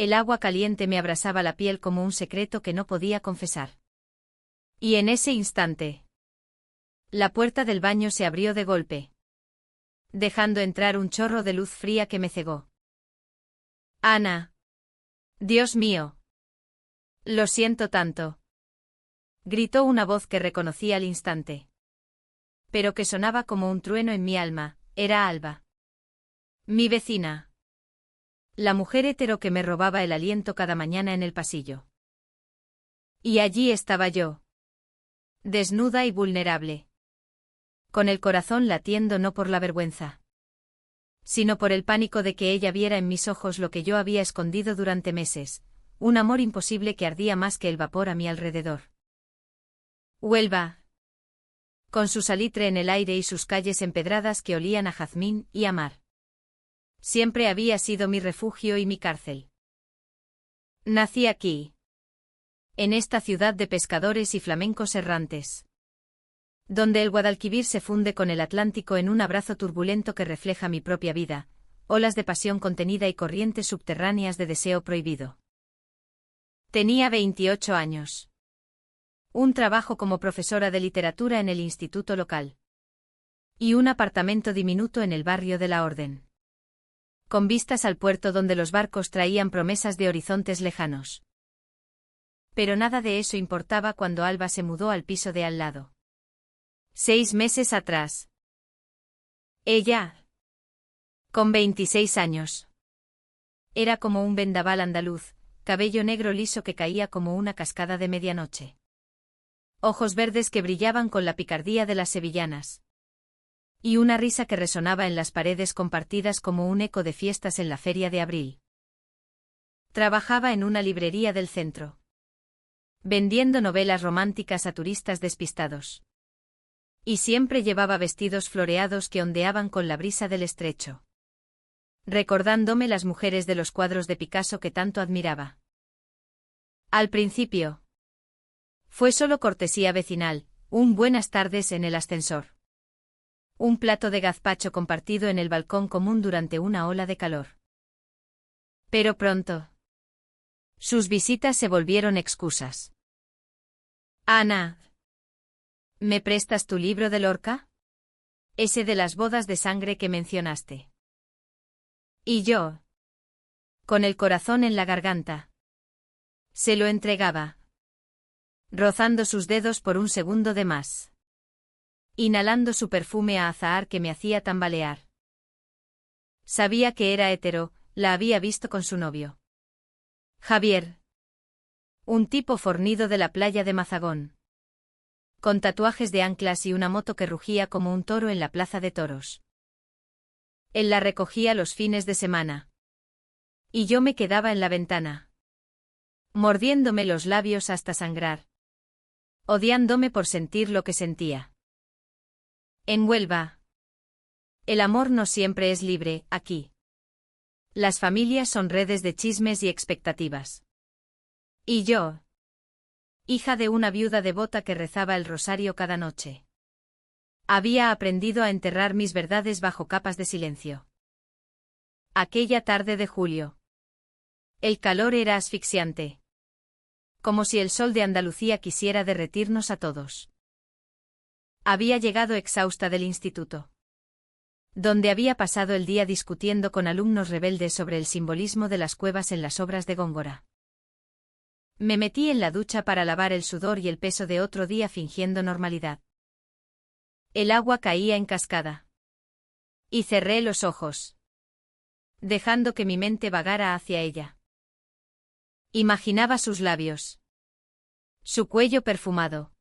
El agua caliente me abrasaba la piel como un secreto que no podía confesar. Y en ese instante, la puerta del baño se abrió de golpe, dejando entrar un chorro de luz fría que me cegó. Ana. Dios mío. Lo siento tanto. Gritó una voz que reconocí al instante, pero que sonaba como un trueno en mi alma. Era Alba. Mi vecina. La mujer hetero que me robaba el aliento cada mañana en el pasillo. Y allí estaba yo, desnuda y vulnerable, con el corazón latiendo no por la vergüenza, sino por el pánico de que ella viera en mis ojos lo que yo había escondido durante meses, un amor imposible que ardía más que el vapor a mi alrededor. Huelva, con su salitre en el aire y sus calles empedradas que olían a jazmín y a mar, siempre había sido mi refugio y mi cárcel. Nací aquí, en esta ciudad de pescadores y flamencos errantes, donde el Guadalquivir se funde con el Atlántico en un abrazo turbulento que refleja mi propia vida, olas de pasión contenida y corrientes subterráneas de deseo prohibido. Tenía 28 años. Un trabajo como profesora de literatura en el instituto local. Y un apartamento diminuto en el barrio de la Orden, con vistas al puerto donde los barcos traían promesas de horizontes lejanos. Pero nada de eso importaba cuando Alba se mudó al piso de al lado. 6 meses atrás. Ella, con 26 años. Era como un vendaval andaluz, cabello negro liso que caía como una cascada de medianoche. Ojos verdes que brillaban con la picardía de las sevillanas. Y una risa que resonaba en las paredes compartidas como un eco de fiestas en la feria de abril. Trabajaba en una librería del centro, vendiendo novelas románticas a turistas despistados. Y siempre llevaba vestidos floreados que ondeaban con la brisa del estrecho, recordándome las mujeres de los cuadros de Picasso que tanto admiraba. Al principio, fue solo cortesía vecinal, un buenas tardes en el ascensor. Un plato de gazpacho compartido en el balcón común durante una ola de calor. Pero pronto, sus visitas se volvieron excusas. Ana, ¿me prestas tu libro de Lorca? Ese de las bodas de sangre que mencionaste. Y yo, con el corazón en la garganta, se lo entregaba, rozando sus dedos por un segundo de más, inhalando su perfume a azahar que me hacía tambalear. Sabía que era hetero, la había visto con su novio. Javier. Un tipo fornido de la playa de Mazagón, con tatuajes de anclas y una moto que rugía como un toro en la plaza de toros. Él la recogía los fines de semana. Y yo me quedaba en la ventana, mordiéndome los labios hasta sangrar, odiándome por sentir lo que sentía. En Huelva, el amor no siempre es libre. Aquí, las familias son redes de chismes y expectativas. Y yo, hija de una viuda devota que rezaba el rosario cada noche, había aprendido a enterrar mis verdades bajo capas de silencio. Aquella tarde de julio, el calor era asfixiante, como si el sol de Andalucía quisiera derretirnos a todos. Había llegado exhausta del instituto, donde había pasado el día discutiendo con alumnos rebeldes sobre el simbolismo de las cuevas en las obras de Góngora. Me metí en la ducha para lavar el sudor y el peso de otro día fingiendo normalidad. El agua caía en cascada. Y cerré los ojos, dejando que mi mente vagara hacia ella. Imaginaba sus labios, su cuello perfumado,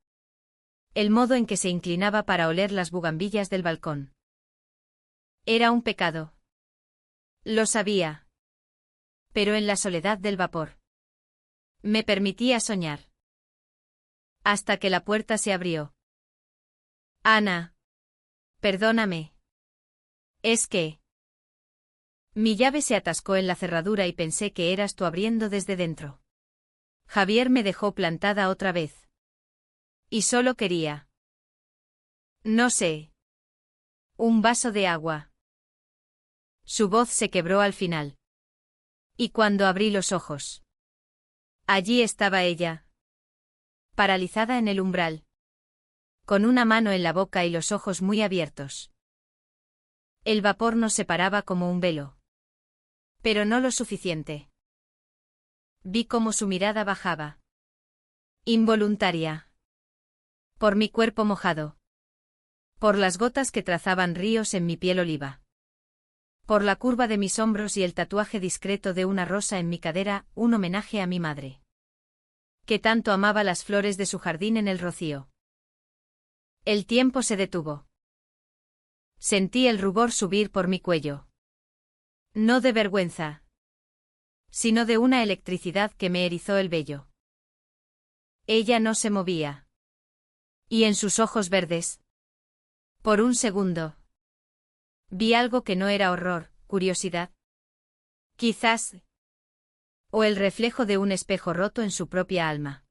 el modo en que se inclinaba para oler las bugambillas del balcón. Era un pecado. Lo sabía. Pero en la soledad del vapor, me permitía soñar. Hasta que la puerta se abrió. Ana. Perdóname. Es que... Mi llave se atascó en la cerradura y pensé que eras tú abriendo desde dentro. Javier me dejó plantada otra vez. Y solo quería... No sé. Un vaso de agua. Su voz se quebró al final. Y cuando abrí los ojos, allí estaba ella, paralizada en el umbral, con una mano en la boca y los ojos muy abiertos. El vapor nos separaba como un velo. Pero no lo suficiente. Vi cómo su mirada bajaba. Involuntaria. Por mi cuerpo mojado. Por las gotas que trazaban ríos en mi piel oliva. Por la curva de mis hombros y el tatuaje discreto de una rosa en mi cadera, un homenaje a mi madre. Que tanto amaba las flores de su jardín en el rocío. El tiempo se detuvo. Sentí el rubor subir por mi cuello. No de vergüenza, sino de una electricidad que me erizó el vello. Ella no se movía. Y en sus ojos verdes, por un segundo, vi algo que no era horror, curiosidad. Quizás. O el reflejo de un espejo roto en su propia alma.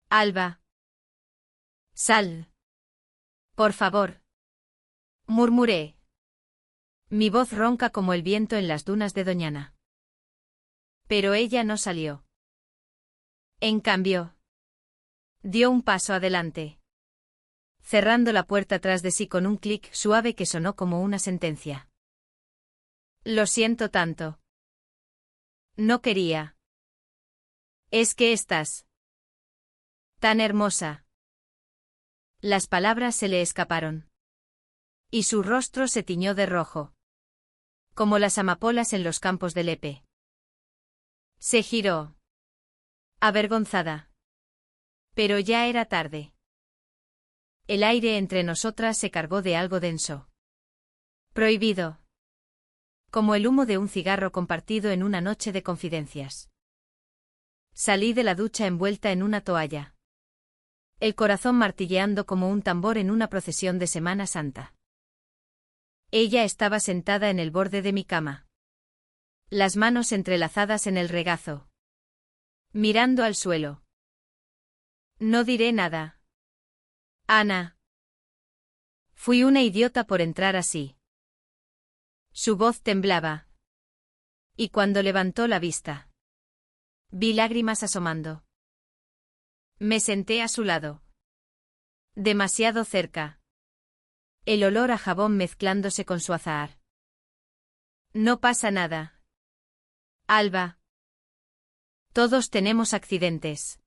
Alba. Sal. Por favor. Murmuré. Mi voz ronca como el viento en las dunas de Doñana. Pero ella no salió. En cambio, dio un paso adelante, cerrando la puerta tras de sí con un clic suave que sonó como una sentencia. Lo siento tanto. No quería. Es que estás tan hermosa. Las palabras se le escaparon. Y su rostro se tiñó de rojo. Como las amapolas en los campos de Lepe. Se giró. Avergonzada. Pero ya era tarde. El aire entre nosotras se cargó de algo denso. Prohibido. Como el humo de un cigarro compartido en una noche de confidencias. Salí de la ducha envuelta en una toalla. El corazón martilleando como un tambor en una procesión de Semana Santa. Ella estaba sentada en el borde de mi cama. Las manos entrelazadas en el regazo. Mirando al suelo. No diré nada. Ana. Fui una idiota por entrar así. Su voz temblaba. Y cuando levantó la vista, vi lágrimas asomando. Me senté a su lado. Demasiado cerca. El olor a jabón mezclándose con su azahar. No pasa nada. Alba. Todos tenemos accidentes.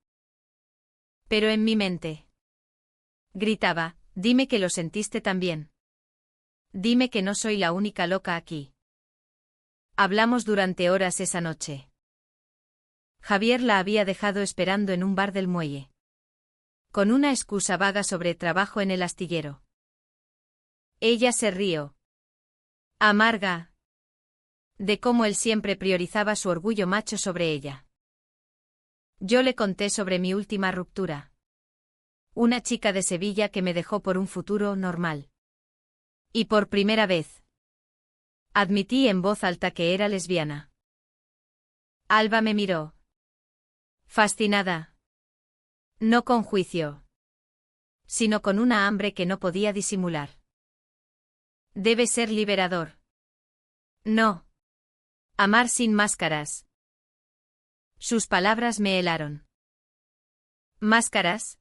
Pero en mi mente. Gritaba, dime que lo sentiste también. Dime que no soy la única loca aquí. Hablamos durante horas esa noche. Javier la había dejado esperando en un bar del muelle. Con una excusa vaga sobre trabajo en el astillero. Ella se rió. Amarga. De cómo él siempre priorizaba su orgullo macho sobre ella. Yo le conté sobre mi última ruptura. Una chica de Sevilla que me dejó por un futuro normal. Y por primera vez. Admití en voz alta que era lesbiana. Alba me miró. Fascinada. No con juicio. Sino con una hambre que no podía disimular. Debe ser liberador. No. Amar sin máscaras. Sus palabras me helaron. ¿Máscaras?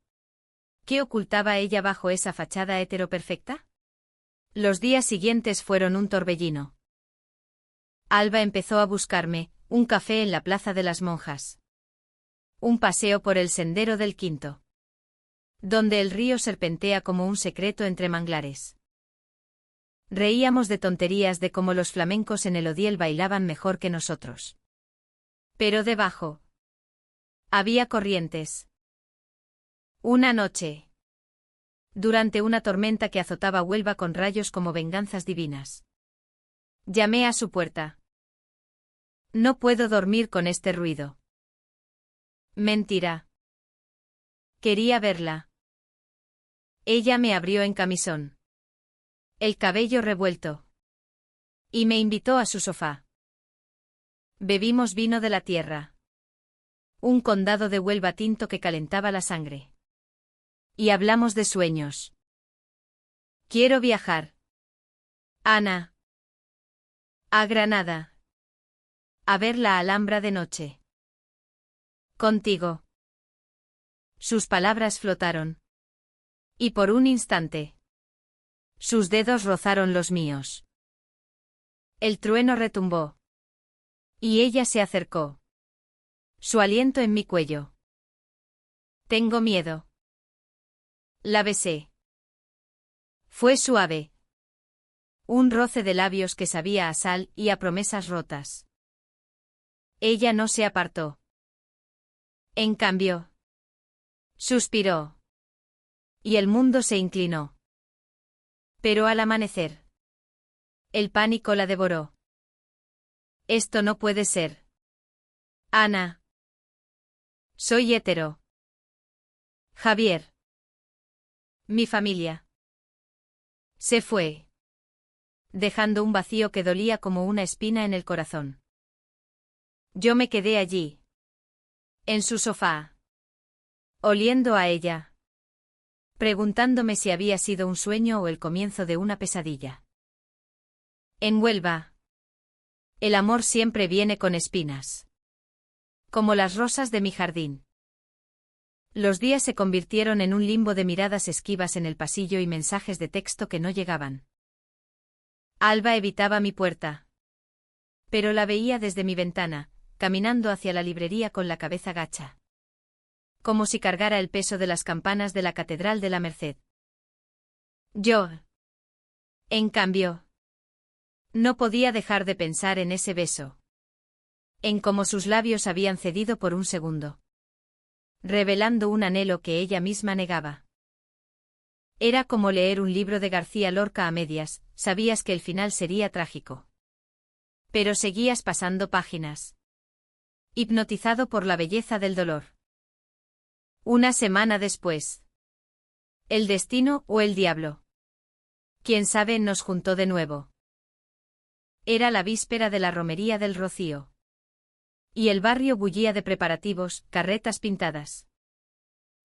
¿Qué ocultaba ella bajo esa fachada heteroperfecta? Los días siguientes fueron un torbellino. Alba empezó a buscarme, un café en la Plaza de las Monjas. Un paseo por el sendero del Quinto. Donde el río serpentea como un secreto entre manglares. Reíamos de tonterías de cómo los flamencos en el Odiel bailaban mejor que nosotros. Pero debajo. Había corrientes. Una noche. Durante una tormenta que azotaba Huelva con rayos como venganzas divinas. Llamé a su puerta. No puedo dormir con este ruido. Mentira. Quería verla. Ella me abrió en camisón. El cabello revuelto. Y me invitó a su sofá. Bebimos vino de la tierra. Un condado de Huelva tinto que calentaba la sangre. Y hablamos de sueños. Quiero viajar. Ana. A Granada. A ver la Alhambra de noche. Contigo. Sus palabras flotaron. Y por un instante. Sus dedos rozaron los míos. El trueno retumbó. Y ella se acercó. Su aliento en mi cuello. Tengo miedo. La besé. Fue suave. Un roce de labios que sabía a sal y a promesas rotas. Ella no se apartó. En cambio, suspiró. Y el mundo se inclinó. Pero al amanecer, el pánico la devoró. Esto no puede ser. Ana. Soy hetero. Javier. Mi familia. Se fue, dejando un vacío que dolía como una espina en el corazón. Yo me quedé allí, en su sofá, oliendo a ella, preguntándome si había sido un sueño o el comienzo de una pesadilla. En Huelva, el amor siempre viene con espinas, como las rosas de mi jardín. Los días se convirtieron en un limbo de miradas esquivas en el pasillo y mensajes de texto que no llegaban. Alba evitaba mi puerta. Pero la veía desde mi ventana, caminando hacia la librería con la cabeza gacha. Como si cargara el peso de las campanas de la Catedral de la Merced. Yo, en cambio, no podía dejar de pensar en ese beso. En cómo sus labios habían cedido por un segundo, revelando un anhelo que ella misma negaba. Era como leer un libro de García Lorca a medias, sabías que el final sería trágico. Pero seguías pasando páginas. Hipnotizado por la belleza del dolor. Una semana después. El destino o el diablo. Quién sabe, nos juntó de nuevo. Era la víspera de la romería del Rocío. Y el barrio bullía de preparativos, carretas pintadas.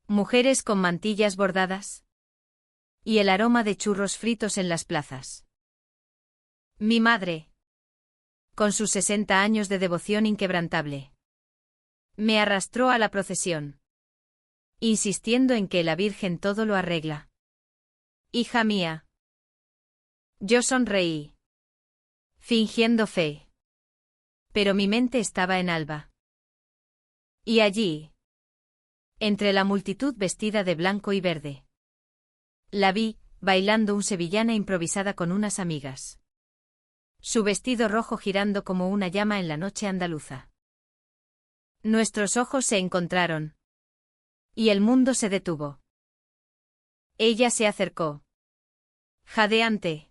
Mujeres con mantillas bordadas. Y el aroma de churros fritos en las plazas. Mi madre, con sus 60 años de devoción inquebrantable, me arrastró a la procesión, insistiendo en que la Virgen todo lo arregla. Hija mía. Yo sonreí, fingiendo fe. Pero mi mente estaba en Alba. Y allí, entre la multitud vestida de blanco y verde, la vi, bailando un sevillana improvisada con unas amigas. Su vestido rojo girando como una llama en la noche andaluza. Nuestros ojos se encontraron. Y el mundo se detuvo. Ella se acercó. Jadeante.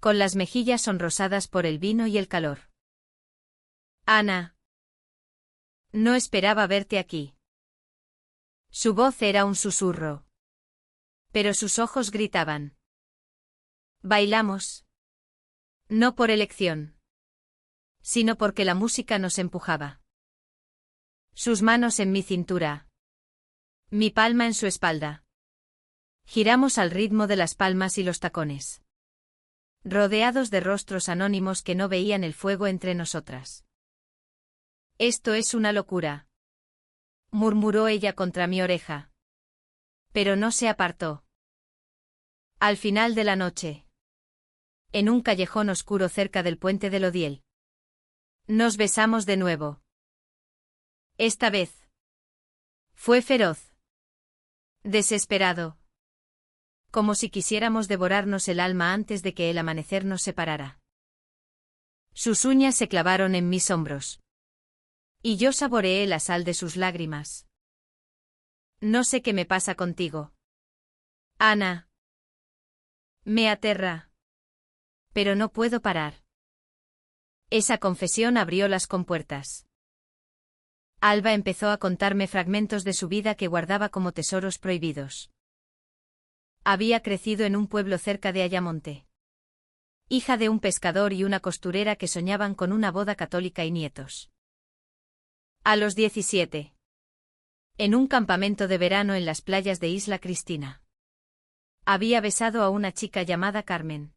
Con las mejillas sonrosadas por el vino y el calor. Ana. No esperaba verte aquí. Su voz era un susurro. Pero sus ojos gritaban. Bailamos. No por elección. Sino porque la música nos empujaba. Sus manos en mi cintura. Mi palma en su espalda. Giramos al ritmo de las palmas y los tacones. Rodeados de rostros anónimos que no veían el fuego entre nosotras. Esto es una locura. Murmuró ella contra mi oreja. Pero no se apartó. Al final de la noche. En un callejón oscuro cerca del puente del Odiel. Nos besamos de nuevo. Esta vez. Fue feroz. Desesperado. Como si quisiéramos devorarnos el alma antes de que el amanecer nos separara. Sus uñas se clavaron en mis hombros. Y yo saboreé la sal de sus lágrimas. No sé qué me pasa contigo. Ana. Me aterra. Pero no puedo parar. Esa confesión abrió las compuertas. Alba empezó a contarme fragmentos de su vida que guardaba como tesoros prohibidos. Había crecido en un pueblo cerca de Ayamonte. Hija de un pescador y una costurera que soñaban con una boda católica y nietos. A los 17. En un campamento de verano en las playas de Isla Cristina. Había besado a una chica llamada Carmen.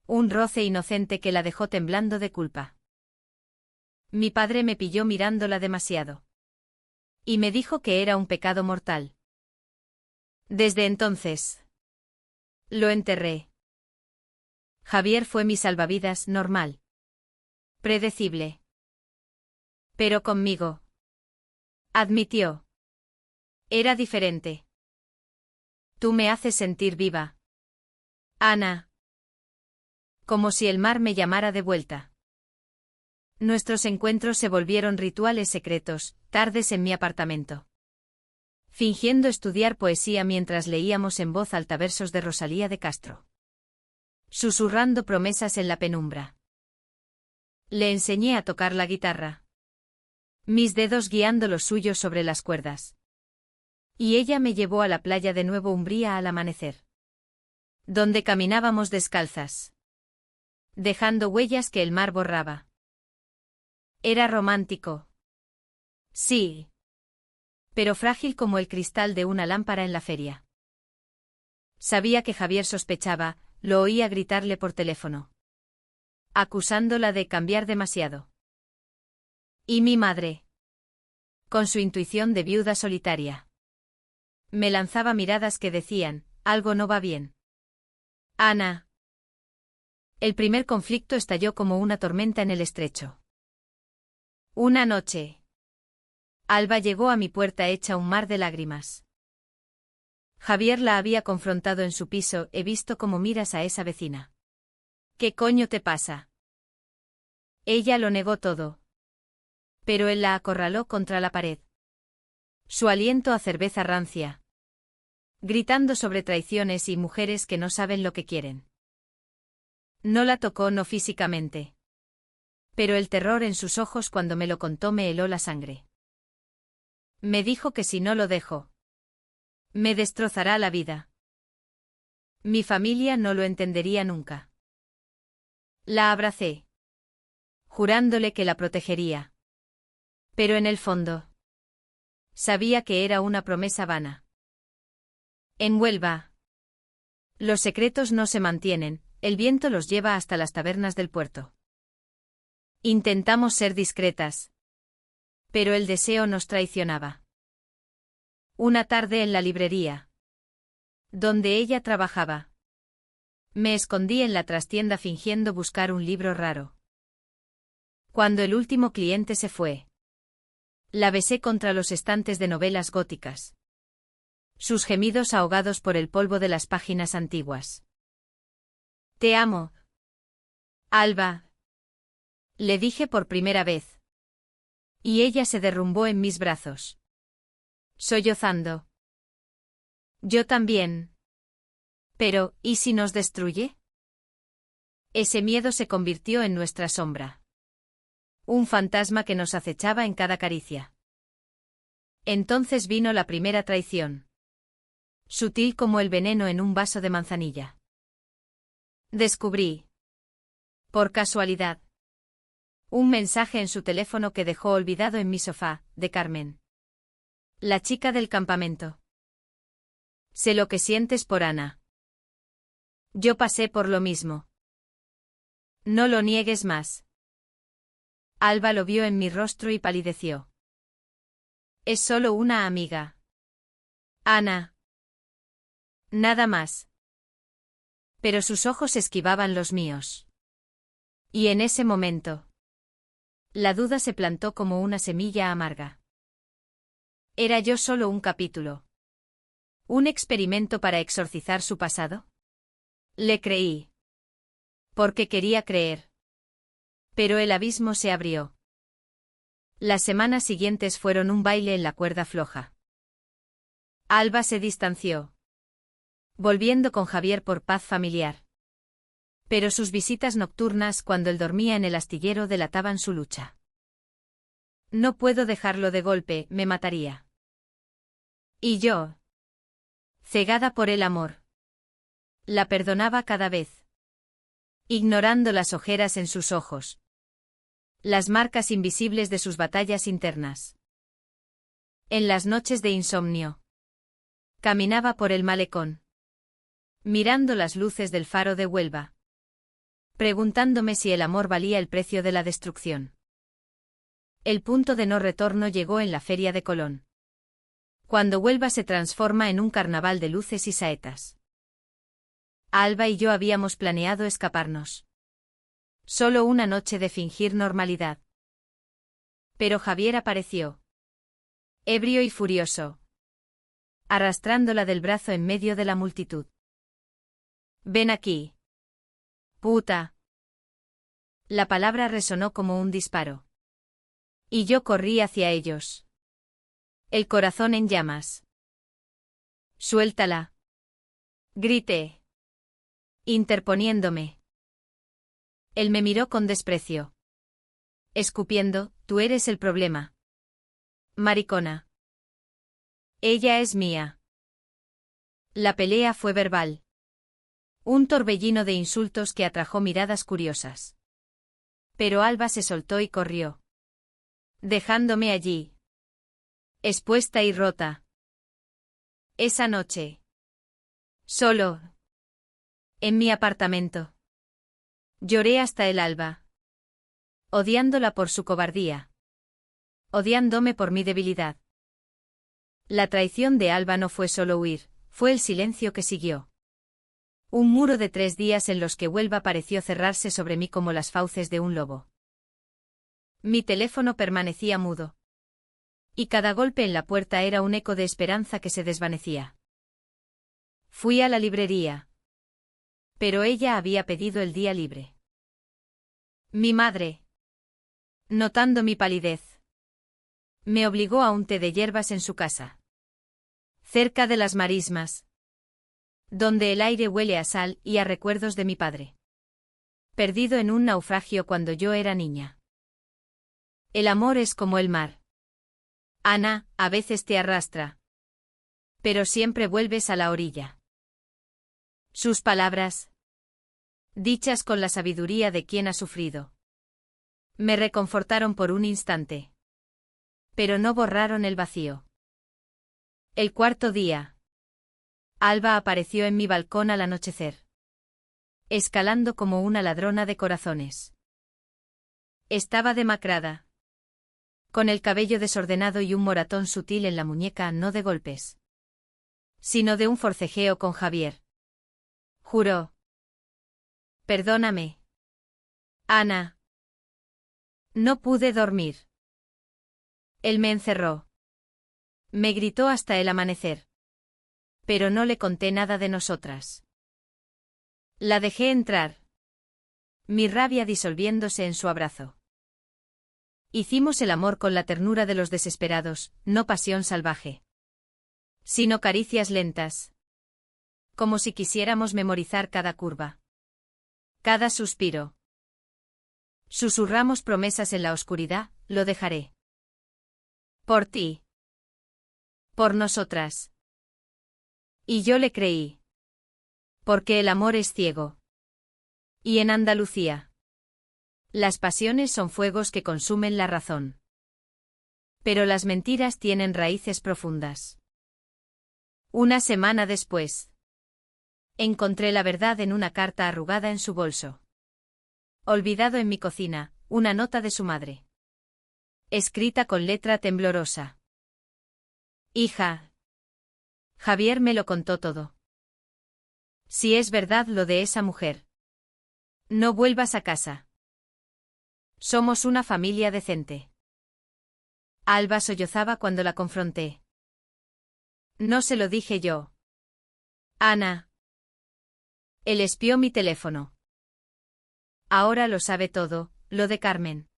Un roce inocente que la dejó temblando de culpa. Mi padre me pilló mirándola demasiado. Y me dijo que era un pecado mortal. Desde entonces. Lo enterré. Javier fue mi salvavidas normal. Predecible. Pero conmigo. Admitió. Era diferente. Tú me haces sentir viva. Ana. Como si el mar me llamara de vuelta. Nuestros encuentros se volvieron rituales secretos, tardes en mi apartamento. Fingiendo estudiar poesía mientras leíamos en voz alta versos de Rosalía de Castro. Susurrando promesas en la penumbra. Le enseñé a tocar la guitarra. Mis dedos guiando los suyos sobre las cuerdas. Y ella me llevó a la playa de Nuevo Umbría al amanecer. Donde caminábamos descalzas. Dejando huellas que el mar borraba. Era romántico. Sí. Pero frágil como el cristal de una lámpara en la feria. Sabía que Javier sospechaba, lo oía gritarle por teléfono. Acusándola de cambiar demasiado. Y mi madre. Con su intuición de viuda solitaria. Me lanzaba miradas que decían, algo no va bien. Ana. El primer conflicto estalló como una tormenta en el estrecho. Una noche. Alba llegó a mi puerta hecha un mar de lágrimas. Javier la había confrontado en su piso. He visto cómo miras a esa vecina. ¿Qué coño te pasa? Ella lo negó todo. Pero él la acorraló contra la pared. Su aliento a cerveza rancia. Gritando sobre traiciones y mujeres que no saben lo que quieren. No la tocó, no físicamente. Pero el terror en sus ojos cuando me lo contó me heló la sangre. Me dijo que si no lo dejo, me destrozará la vida. Mi familia no lo entendería nunca. La abracé, jurándole que la protegería. Pero en el fondo, sabía que era una promesa vana. En Huelva, los secretos no se mantienen, el viento los lleva hasta las tabernas del puerto. Intentamos ser discretas. Pero el deseo nos traicionaba. Una tarde en la librería, donde ella trabajaba, me escondí en la trastienda fingiendo buscar un libro raro. Cuando el último cliente se fue, la besé contra los estantes de novelas góticas. Sus gemidos ahogados por el polvo de las páginas antiguas. Te amo, Alba. Le dije por primera vez. Y ella se derrumbó en mis brazos. Sollozando. Yo también. Pero, ¿y si nos destruye? Ese miedo se convirtió en nuestra sombra. Un fantasma que nos acechaba en cada caricia. Entonces vino la primera traición. Sutil como el veneno en un vaso de manzanilla. Descubrí. Por casualidad. Un mensaje en su teléfono que dejó olvidado en mi sofá, de Carmen. La chica del campamento. Sé lo que sientes por Ana. Yo pasé por lo mismo. No lo niegues más. Alba lo vio en mi rostro y palideció. Es solo una amiga. Ana. Nada más. Pero sus ojos esquivaban los míos. Y en ese momento, la duda se plantó como una semilla amarga. ¿Era yo solo un capítulo? ¿Un experimento para exorcizar su pasado? Le creí. Porque quería creer. Pero el abismo se abrió. Las semanas siguientes fueron un baile en la cuerda floja. Alba se distanció. Volviendo con Javier por paz familiar. Pero sus visitas nocturnas cuando él dormía en el astillero delataban su lucha. No puedo dejarlo de golpe, me mataría. Y yo, cegada por el amor, la perdonaba cada vez. Ignorando las ojeras en sus ojos. Las marcas invisibles de sus batallas internas. En las noches de insomnio. Caminaba por el malecón. Mirando las luces del faro de Huelva. Preguntándome si el amor valía el precio de la destrucción. El punto de no retorno llegó en la Feria de Colón. Cuando Huelva se transforma en un carnaval de luces y saetas. Alba y yo habíamos planeado escaparnos. Solo una noche de fingir normalidad. Pero Javier apareció. Ebrio y furioso. Arrastrándola del brazo en medio de la multitud. «Ven aquí. Puta». La palabra resonó como un disparo. Y yo corrí hacia ellos. El corazón en llamas. «Suéltala», grité. Interponiéndome. Él me miró con desprecio. Escupiendo, «Tú eres el problema. Maricona. Ella es mía». La pelea fue verbal. Un torbellino de insultos que atrajo miradas curiosas. Pero Alba se soltó y corrió. Dejándome allí. Expuesta y rota. Esa noche. Solo. En mi apartamento. Lloré hasta el alba. Odiándola por su cobardía. Odiándome por mi debilidad. La traición de Alba no fue solo huir, fue el silencio que siguió. Un muro de 3 días en los que Huelva pareció cerrarse sobre mí como las fauces de un lobo. Mi teléfono permanecía mudo. Y cada golpe en la puerta era un eco de esperanza que se desvanecía. Fui a la librería. Pero ella había pedido el día libre. Mi madre, notando mi palidez, me obligó a un té de hierbas en su casa. Cerca de las marismas. Donde el aire huele a sal y a recuerdos de mi padre. Perdido en un naufragio cuando yo era niña. El amor es como el mar. Ana, a veces te arrastra. Pero siempre vuelves a la orilla. Sus palabras. Dichas con la sabiduría de quien ha sufrido. Me reconfortaron por un instante. Pero no borraron el vacío. El 4.º día. Alba apareció en mi balcón al anochecer. Escalando como una ladrona de corazones. Estaba demacrada. Con el cabello desordenado y un moratón sutil en la muñeca, no de golpes. Sino de un forcejeo con Javier. Juró. Perdóname. Ana. No pude dormir. Él me encerró. Me gritó hasta el amanecer. Pero no le conté nada de nosotras. La dejé entrar. Mi rabia disolviéndose en su abrazo. Hicimos el amor con la ternura de los desesperados, no pasión salvaje. Sino caricias lentas. Como si quisiéramos memorizar cada curva. Cada suspiro. Susurramos promesas en la oscuridad, lo dejaré. Por ti. Por nosotras. Y yo le creí. Porque el amor es ciego. Y en Andalucía. Las pasiones son fuegos que consumen la razón. Pero las mentiras tienen raíces profundas. Una semana después. Encontré la verdad en una carta arrugada en su bolso. Olvidado en mi cocina, una nota de su madre. Escrita con letra temblorosa. Hija. Javier me lo contó todo. Si es verdad lo de esa mujer. No vuelvas a casa. Somos una familia decente. Alba sollozaba cuando la confronté. No se lo dije yo. Ana. Él espió mi teléfono. Ahora lo sabe todo, lo de Carmen.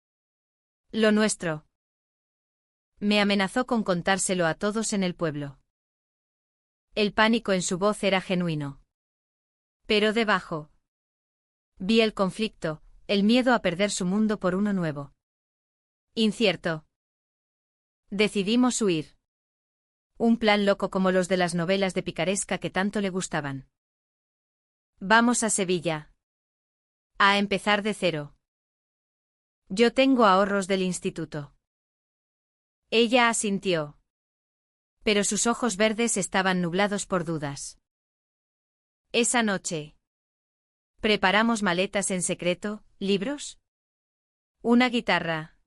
Lo nuestro. Me amenazó con contárselo a todos en el pueblo. El pánico en su voz era genuino. Pero debajo. Vi el conflicto, el miedo a perder su mundo por uno nuevo. Incierto. Decidimos huir. Un plan loco como los de las novelas de picaresca que tanto le gustaban. Vamos a Sevilla. A empezar de cero. Yo tengo ahorros del instituto. Ella asintió. Pero sus ojos verdes estaban nublados por dudas. Esa noche. Preparamos maletas en secreto, libros. Una guitarra.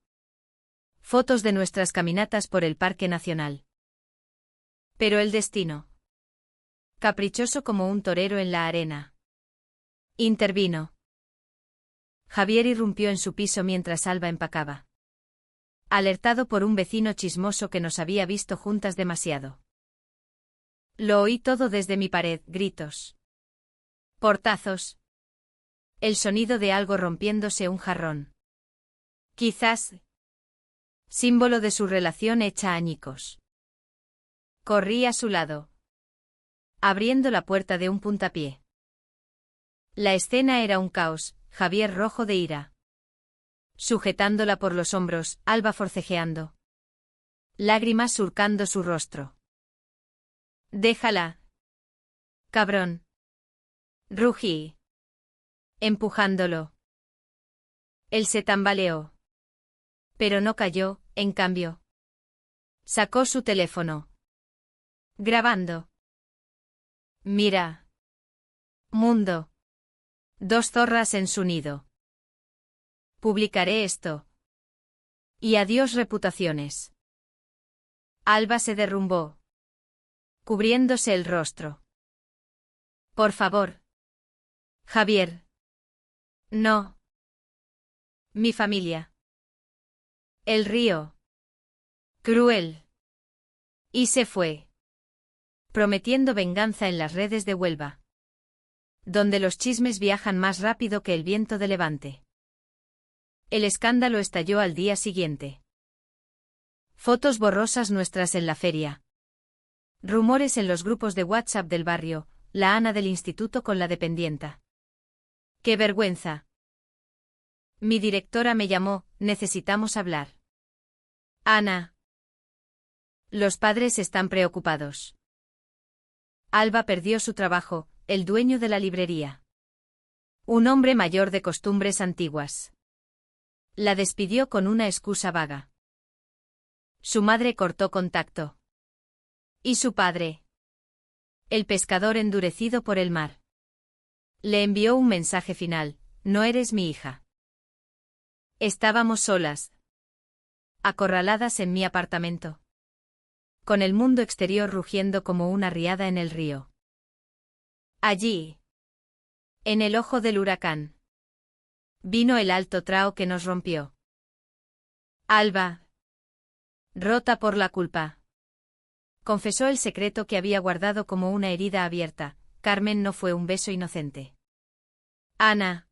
Fotos de nuestras caminatas por el Parque Nacional. Pero el destino. Caprichoso como un torero en la arena. Intervino. Javier irrumpió en su piso mientras Alba empacaba. Alertado por un vecino chismoso que nos había visto juntas demasiado. Lo oí todo desde mi pared, gritos. Portazos. El sonido de algo rompiéndose un jarrón. Quizás. Símbolo de su relación hecha añicos. Corrí a su lado. Abriendo la puerta de un puntapié. La escena era un caos, Javier rojo de ira. Sujetándola por los hombros, Alba forcejeando. Lágrimas surcando su rostro. Déjala. Cabrón. Rugí. Empujándolo. Él se tambaleó. Pero no cayó, en cambio. Sacó su teléfono. Grabando. Mira. Mundo. 2 zorras en su nido. Publicaré esto. Y adiós reputaciones. Alba se derrumbó. Cubriéndose el rostro. Por favor. Javier. No. Mi familia. El río. Cruel. Y se fue. Prometiendo venganza en las redes de Huelva. Donde los chismes viajan más rápido que el viento de levante. El escándalo estalló al día siguiente. Fotos borrosas nuestras en la feria. Rumores en los grupos de WhatsApp del barrio, la Ana del instituto con la dependienta. ¡Qué vergüenza! Mi directora me llamó, necesitamos hablar. Ana. Los padres están preocupados. Alba perdió su trabajo, el dueño de la librería. Un hombre mayor de costumbres antiguas. La despidió con una excusa vaga. Su madre cortó contacto. ¿Y su padre? El pescador endurecido por el mar. Le envió un mensaje final, no eres mi hija. Estábamos solas. Acorraladas en mi apartamento. Con el mundo exterior rugiendo como una riada en el río. Allí. En el ojo del huracán. Vino el alto trao que nos rompió. Alba. Rota por la culpa. Confesó el secreto que había guardado como una herida abierta. Carmen no fue un beso inocente. Ana.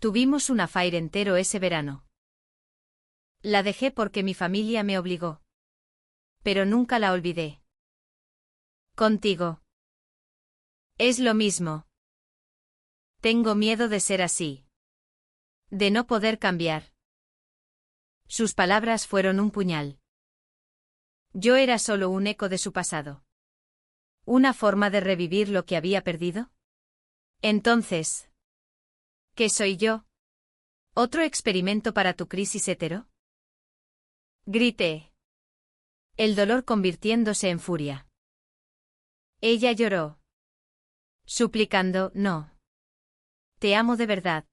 Tuvimos un affair entero ese verano. La dejé porque mi familia me obligó. Pero nunca la olvidé. Contigo. Es lo mismo. Tengo miedo de ser así. De no poder cambiar. Sus palabras fueron un puñal. Yo era solo un eco de su pasado. ¿Una forma de revivir lo que había perdido? Entonces, ¿qué soy yo? ¿Otro experimento para tu crisis hetero? Grité. El dolor convirtiéndose en furia. Ella lloró. Suplicando, no. Te amo de verdad.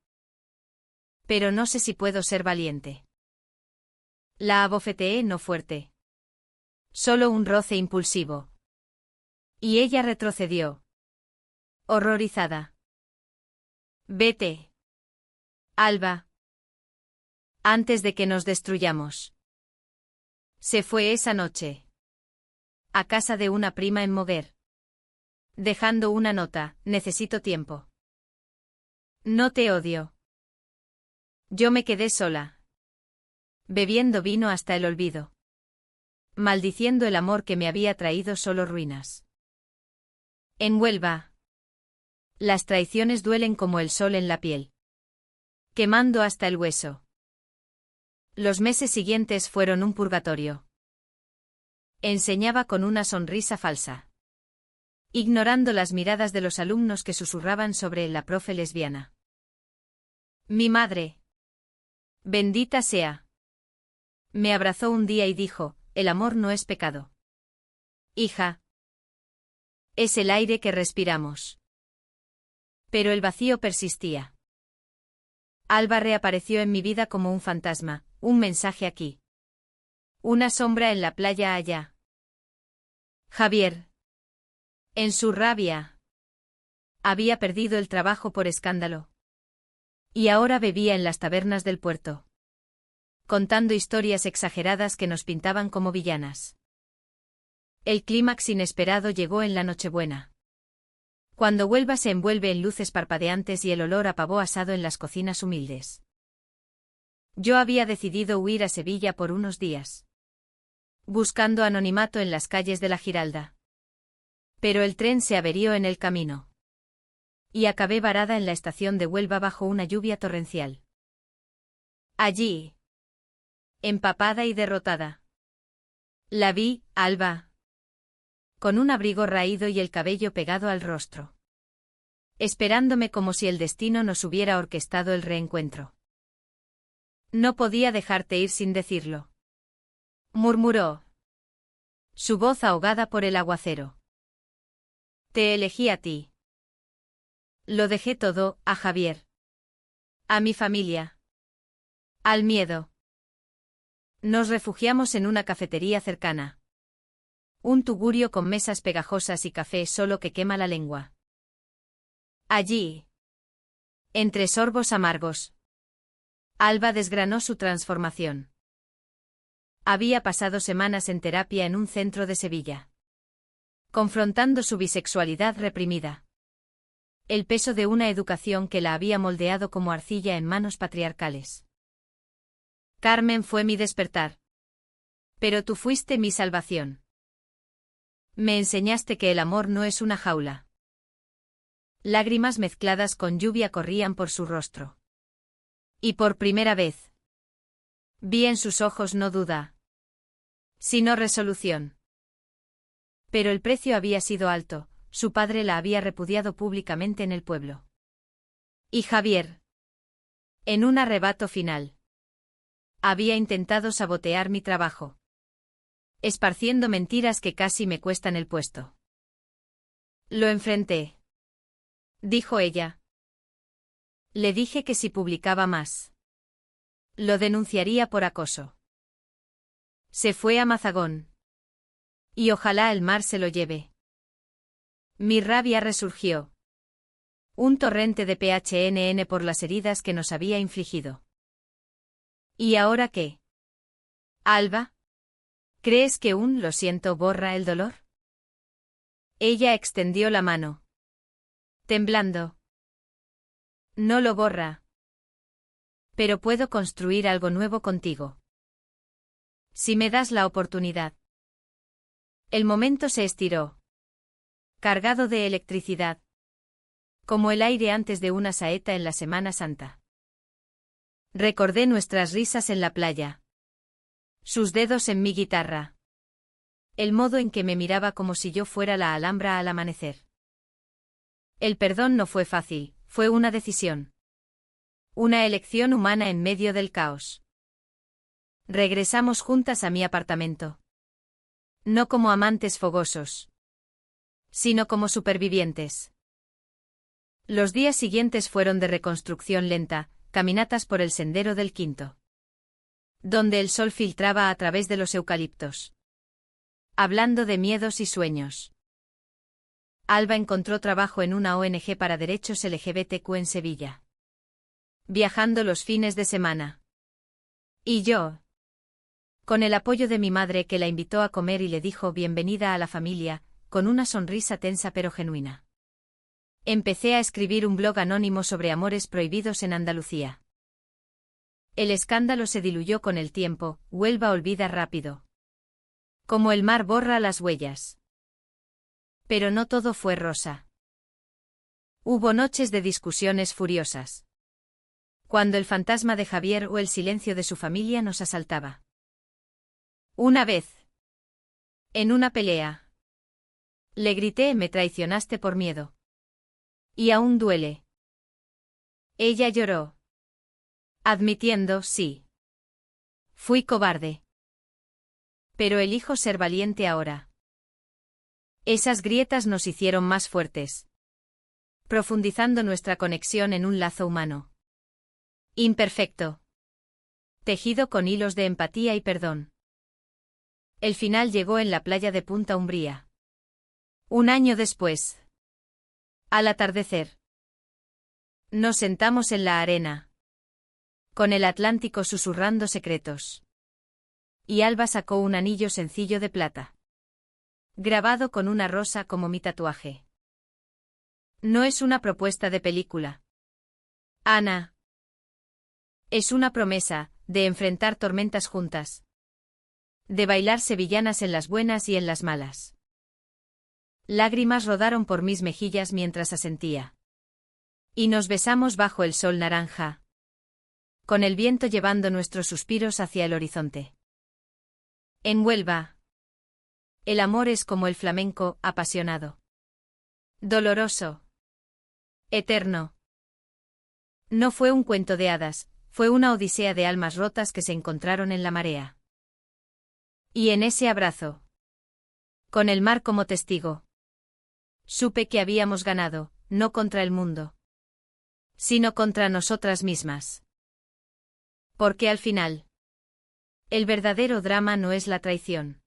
Pero no sé si puedo ser valiente. La abofeteé no fuerte. Solo un roce impulsivo. Y ella retrocedió. Horrorizada. Vete. Alba. Antes de que nos destruyamos. Se fue esa noche. A casa de una prima en Moguer. Dejando una nota, necesito tiempo. No te odio. Yo me quedé sola. Bebiendo vino hasta el olvido. Maldiciendo el amor que me había traído solo ruinas. En Huelva. Las traiciones duelen como el sol en la piel. Quemando hasta el hueso. Los meses siguientes fueron un purgatorio. Enseñaba con una sonrisa falsa. Ignorando las miradas de los alumnos que susurraban sobre la profe lesbiana. Mi madre. Bendita sea. Me abrazó un día y dijo, el amor no es pecado. Hija. Es el aire que respiramos. Pero el vacío persistía. Alba reapareció en mi vida como un fantasma, un mensaje aquí. Una sombra en la playa allá. Javier. En su rabia. Había perdido el trabajo por escándalo. Y ahora bebía en las tabernas del puerto, contando historias exageradas que nos pintaban como villanas. El clímax inesperado llegó en la Nochebuena, cuando Huelva se envuelve en luces parpadeantes y el olor a pavo asado en las cocinas humildes. Yo había decidido huir a Sevilla por unos días, buscando anonimato en las calles de la Giralda. Pero el tren se averió en el camino. Y acabé varada en la estación de Huelva bajo una lluvia torrencial. Allí, empapada y derrotada, la vi, Alba, con un abrigo raído y el cabello pegado al rostro, esperándome como si el destino nos hubiera orquestado el reencuentro. No podía dejarte ir sin decirlo, murmuró, su voz ahogada por el aguacero. Te elegí a ti. Lo dejé todo, a Javier, a mi familia, al miedo. Nos refugiamos en una cafetería cercana. Un tugurio con mesas pegajosas y café solo que quema la lengua. Allí, entre sorbos amargos, Alba desgranó su transformación. Había pasado semanas en terapia en un centro de Sevilla, confrontando su bisexualidad reprimida. El peso de una educación que la había moldeado como arcilla en manos patriarcales. Carmen fue mi despertar. Pero tú fuiste mi salvación. Me enseñaste que el amor no es una jaula. Lágrimas mezcladas con lluvia corrían por su rostro. Y por primera vez, vi en sus ojos no duda, sino resolución. Pero el precio había sido alto. Su padre la había repudiado públicamente en el pueblo. Y Javier, en un arrebato final, había intentado sabotear mi trabajo, esparciendo mentiras que casi me cuestan el puesto. Lo enfrenté, dijo ella. Le dije que si publicaba más, lo denunciaría por acoso. Se fue a Mazagón. Y ojalá el mar se lo lleve. Mi rabia resurgió. Un torrente de PHNN por las heridas que nos había infligido. ¿Y ahora qué? Alba, ¿crees que un lo siento borra el dolor? Ella extendió la mano, temblando. No lo borra. Pero puedo construir algo nuevo contigo. Si me das la oportunidad. El momento se estiró, cargado de electricidad, como el aire antes de una saeta en la Semana Santa. Recordé nuestras risas en la playa, sus dedos en mi guitarra, el modo en que me miraba como si yo fuera la Alhambra al amanecer. El perdón no fue fácil, fue una decisión. Una elección humana en medio del caos. Regresamos juntas a mi apartamento. No como amantes fogosos, sino como supervivientes. Los días siguientes fueron de reconstrucción lenta, caminatas por el sendero del Quinto, donde el sol filtraba a través de los eucaliptos, hablando de miedos y sueños. Alba encontró trabajo en una ONG para derechos LGBTQ en Sevilla, viajando los fines de semana. Y yo, con el apoyo de mi madre que la invitó a comer y le dijo bienvenida a la familia, con una sonrisa tensa pero genuina. Empecé a escribir un blog anónimo sobre amores prohibidos en Andalucía. El escándalo se diluyó con el tiempo, Huelva olvida rápido. Como el mar borra las huellas. Pero no todo fue rosa. Hubo noches de discusiones furiosas. Cuando el fantasma de Javier o el silencio de su familia nos asaltaba. Una vez, en una pelea, le grité: me traicionaste por miedo. Y aún duele. Ella lloró, admitiendo: sí. Fui cobarde. Pero elijo ser valiente ahora. Esas grietas nos hicieron más fuertes, profundizando nuestra conexión en un lazo humano. Imperfecto. Tejido con hilos de empatía y perdón. El final llegó en la playa de Punta Umbría. Un año después. Al atardecer. Nos sentamos en la arena. Con el Atlántico susurrando secretos. Y Alba sacó un anillo sencillo de plata. Grabado con una rosa como mi tatuaje. No es una propuesta de película. Ana. Es una promesa, de enfrentar tormentas juntas. De bailar sevillanas en las buenas y en las malas. Lágrimas rodaron por mis mejillas mientras asentía. Y nos besamos bajo el sol naranja. Con el viento llevando nuestros suspiros hacia el horizonte. En Huelva. El amor es como el flamenco, apasionado. Doloroso. Eterno. No fue un cuento de hadas, fue una odisea de almas rotas que se encontraron en la marea. Y en ese abrazo. Con el mar como testigo. Supe que habíamos ganado, no contra el mundo. Sino contra nosotras mismas. Porque al final. El verdadero drama no es la traición.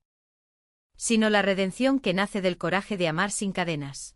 Sino la redención que nace del coraje de amar sin cadenas.